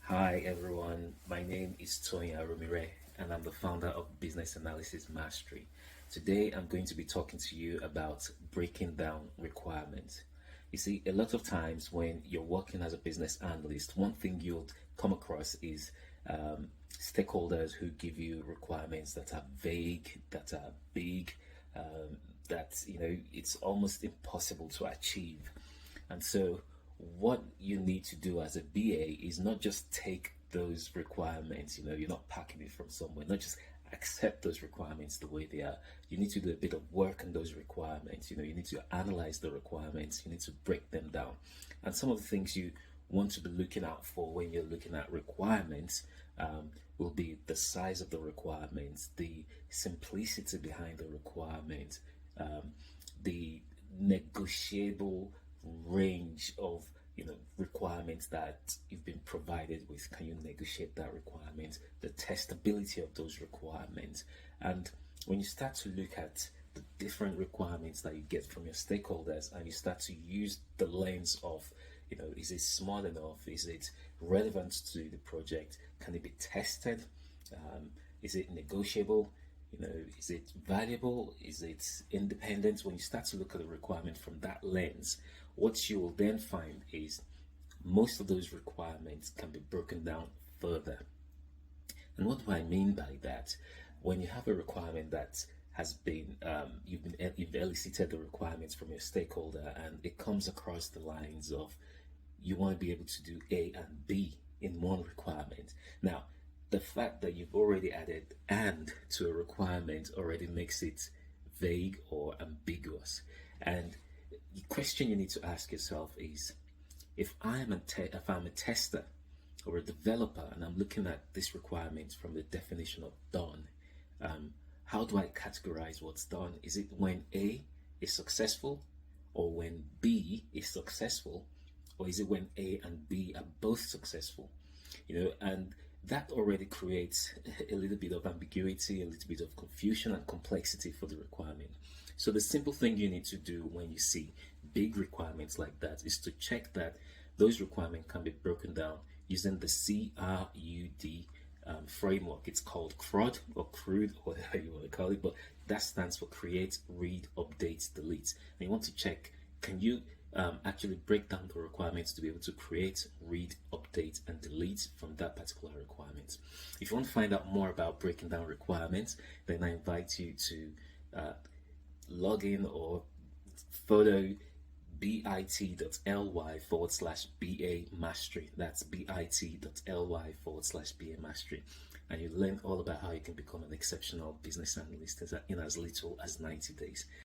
Hi everyone, my name is Tony Arumire and I'm the founder of Business Analysis Mastery. Today I'm going to be talking to you about breaking down requirements. You see, a lot of times when you're working as a business analyst, one thing you'll come across is stakeholders who give you requirements that are vague, that are big, that it's almost impossible to achieve. And so, what you need to do as a BA is not just take those requirements, you're not packing it from somewhere, not just accept those requirements the way they are. You need to do a bit of work on those requirements. You need to analyze the requirements, you need to break them down. And some of the things you want to be looking out for when you're looking at requirements will be the size of the requirements, the simplicity behind the requirement, the negotiable range of requirements that you've been provided with. Can you negotiate that requirement? The testability of those requirements. And when you start to look at the different requirements that you get from your stakeholders and you start to use the lens of is it small enough, is it relevant to the project, can it be tested, is it negotiable, is it valuable, is it independent? When you start to look at the requirement from that lens, what you will then find is most of those requirements can be broken down further. And what do I mean by that? When you have a requirement that has been you've elicited the requirements from your stakeholder and it comes across the lines of you want to be able to do A and B in one requirement. Now, the fact that you've already added "and" to a requirement already makes it vague or ambiguous. And the question you need to ask yourself is, if I'm a tester or a developer and I'm looking at this requirement from the definition of done, how do I categorize what's done? Is it when A is successful, or when B is successful, or is it when A and B are both successful? And that already creates a little bit of ambiguity, a little bit of confusion and complexity for the requirement. So the simple thing you need to do when you see big requirements like that is to check that those requirements can be broken down using the CRUD framework. It's called CRUD or CRUD, or whatever you want to call it, but that stands for Create, Read, Update, Delete. And you want to check, can you actually break down the requirements to be able to create, read, update, and delete from that particular requirement. If you want to find out more about breaking down requirements, then I invite you to log in or follow bit.ly/BA Mastery. That's bit.ly/BA Mastery. And you learn all about how you can become an exceptional business analyst in as little as 90 days.